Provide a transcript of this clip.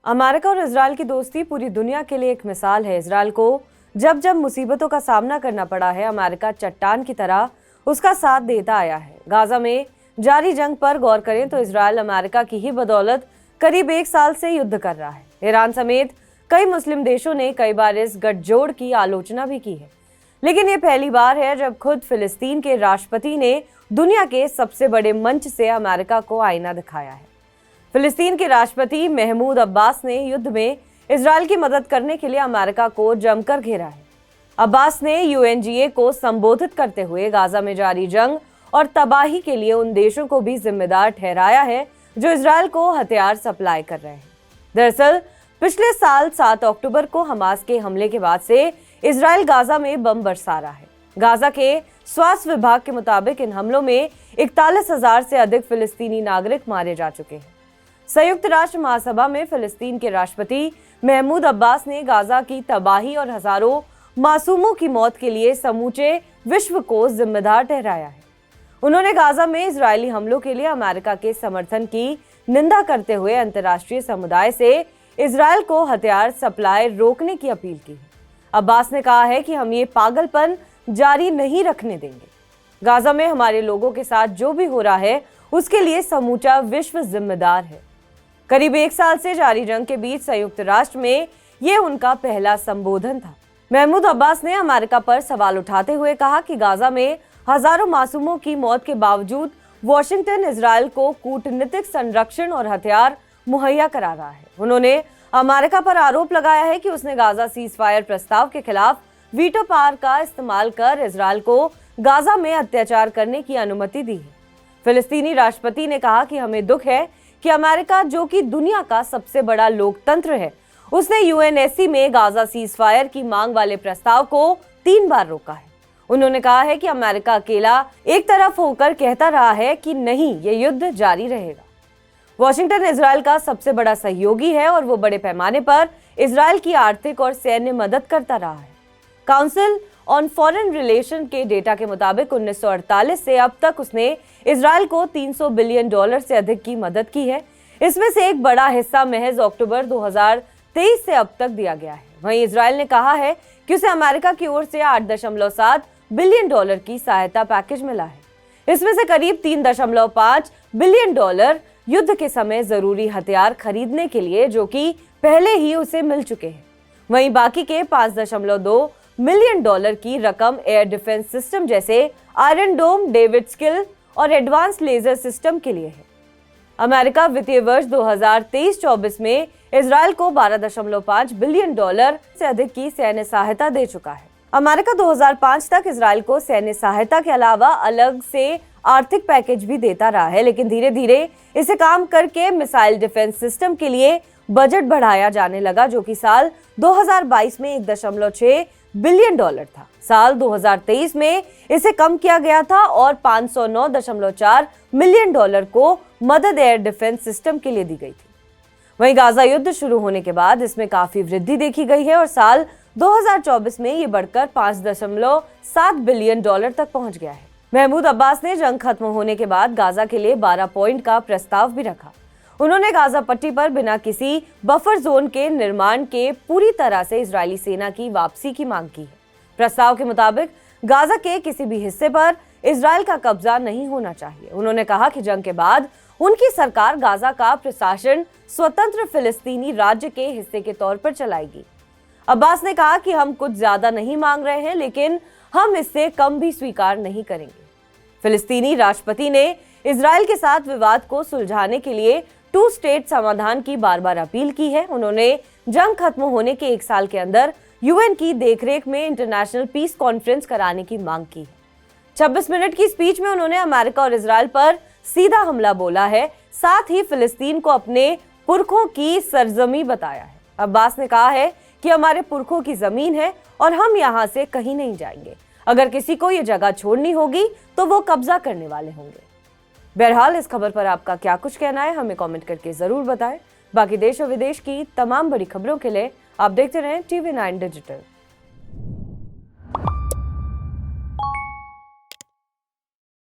America और Israel की दोस्ती पूरी दुनिया के लिए एक मिसाल है। इजराइल को जब जब मुसीबतों का सामना करना पड़ा है, अमेरिका चट्टान की तरह उसका साथ देता आया है। गाजा में जारी जंग पर गौर करें तो इजराइल अमेरिका की ही बदौलत करीब 1 साल से युद्ध कर रहा है। ईरान समेत कई मुस्लिम देशों ने कई बार इस गठजोड़ की आलोचना भी की है, लेकिन ये पहली बार है जब खुद फिलिस्तीन के राष्ट्रपति ने दुनिया के सबसे बड़े मंच से अमेरिका को आईना दिखाया है। फिलिस्तीन के राष्ट्रपति महमूद अब्बास ने युद्ध में इजराइल की मदद करने के लिए अमेरिका को जमकर घेरा है। अब्बास ने यूएनजीए को संबोधित करते हुए गाजा में जारी जंग और तबाही के लिए उन देशों को भी जिम्मेदार ठहराया है जो इजराइल को हथियार सप्लाई कर रहे हैं। दरअसल पिछले साल 7 अक्टूबर को हमास के हमले के बाद से इजराइल गाजा में बम बरसा रहा है। गाजा के स्वास्थ्य विभाग के मुताबिक इन हमलों में 41,000 से अधिक फिलिस्तीनी नागरिक मारे जा चुके हैं। संयुक्त राष्ट्र महासभा में फिलिस्तीन के राष्ट्रपति महमूद अब्बास ने गाजा की तबाही और हजारों मासूमों की मौत के लिए समूचे विश्व को जिम्मेदार ठहराया है। उन्होंने गाजा में इजरायली हमलों के लिए अमेरिका के समर्थन की निंदा करते हुए अंतर्राष्ट्रीय समुदाय से इजराइल को हथियार सप्लाई रोकने की अपील की है। अब्बास ने कहा है कि हम ये पागलपन जारी नहीं रखने देंगे। गाजा में हमारे लोगों के साथ जो भी हो रहा है उसके लिए समूचा विश्व जिम्मेदार है। करीब 1 साल से जारी जंग के बीच संयुक्त राष्ट्र में ये उनका पहला संबोधन था। महमूद अब्बास ने अमेरिका पर सवाल उठाते हुए कहा कि गाजा में हजारों मासूमों की मौत के बावजूद वॉशिंगटन इजराइल को कूटनीतिक संरक्षण और हथियार मुहैया करा रहा है। उन्होंने अमेरिका पर आरोप लगाया है कि उसने गाजा सीजफायर प्रस्ताव के खिलाफ वीटो पावर का इस्तेमाल कर इजराइल को गाजा में अत्याचार करने की अनुमति दी है। फिलिस्तीनी राष्ट्रपति ने कहा कि हमें दुख है कि अमेरिका, जो कि दुनिया का सबसे बड़ा लोकतंत्र है, उसने यूएनएससी में गाजा सीजफायर की मांग वाले प्रस्ताव को 3 बार रोका है। उन्होंने कहा है कि अमेरिका अकेला एक तरफ होकर कहता रहा है कि नहीं, ये युद्ध जारी रहेगा। वॉशिंगटन इजराइल का सबसे बड़ा सहयोगी है और वो बड़े पैमाने पर इजराइल की आर्थिक और सैन्य मदद करता रहा है। काउंसिल ऑन फॉरेन रिलेशन के डेटा के मुताबिक 1948 से अब तक उसने इजराइल को $300 बिलियन से अधिक की मदद की है। इसमें से एक बड़ा हिस्सा महज अक्टूबर 2023 से अब तक दिया गया है। वहीं इजराइल ने कहा है कि उसे अमेरिका की ओर से $8.7 बिलियन की सहायता पैकेज मिला है। इसमें से करीब $3.5 बिलियन युद्ध के समय जरूरी हथियार खरीदने के लिए, जो कि पहले ही उसे मिल चुके हैं। वहीं बाकी के $5.2 मिलियन की रकम एयर डिफेंस सिस्टम जैसे आयरन डोम, डेविड स्किल और एडवांस लेजर सिस्टम के लिए है। अमेरिका वित्तीय वर्ष 2023-24 में इजराइल को $12.5 बिलियन से अधिक की सैन्य सहायता दे चुका है। अमेरिका 2005 तक इजराइल को सैन्य सहायता के अलावा अलग से आर्थिक पैकेज भी देता रहा है, लेकिन धीरे धीरे इसे काम करके मिसाइल डिफेंस सिस्टम के लिए बजट बढ़ाया जाने लगा, जो कि साल 2022 में $1.6 बिलियन था। साल 2023 में इसे कम किया गया था और $509.4 मिलियन को मदद एयर डिफेंस सिस्टम के लिए दी गई थी। वहीं गाजा युद्ध शुरू होने के बाद इसमें काफी वृद्धि देखी गई है और साल 2024 में ये बढ़कर $5.7 बिलियन तक पहुंच गया है। महमूद अब्बास ने जंग खत्म होने के बाद गाजा के लिए 12 पॉइंट का प्रस्ताव भी रखा। उन्होंने गाजा पट्टी पर बिना किसी बफर जोन के निर्माण के पूरी तरह से इजरायली सेना की वापसी की मांग की है। प्रस्ताव के मुताबिक गाजा के किसी भी हिस्से पर इजराइल का कब्जा नहीं होना चाहिए। उन्होंने कहा कि जंग के बाद उनकी सरकार गाजा का प्रशासन स्वतंत्र फिलिस्तीनी राज्य के हिस्से के तौर पर चलाएगी। अब्बास ने कहा कि हम कुछ ज्यादा नहीं मांग रहे हैं, लेकिन हम इससे कम भी स्वीकार नहीं करेंगे। फिलिस्तीनी राष्ट्रपति ने इजराइल के साथ विवाद को सुलझाने के लिए 2 स्टेट समाधान की बार-बार अपील की है। उन्होंने जंग खत्म होने के 1 साल के अंदर यूएन की देखरेख में इंटरनेशनल पीस कॉन्फ्रेंस कराने की मांग की है। 26 मिनट की स्पीच में उन्होंने अमेरिका और इजराइल पर सीधा हमला बोला है, साथ ही फिलिस्तीन को अपने पुरखों की सरजमी बताया है। अब्बास ने कहा है कि हमारे पुरखों की जमीन है और हम यहाँ से कहीं नहीं जाएंगे। अगर किसी को ये जगह छोड़नी होगी तो वो कब्जा करने वाले होंगे। बहरहाल इस खबर पर आपका क्या कुछ कहना है, हमें कमेंट करके जरूर बताएं। बाकी देश और विदेश की तमाम बड़ी खबरों के लिए आप देखते रहें TV9 डिजिटल।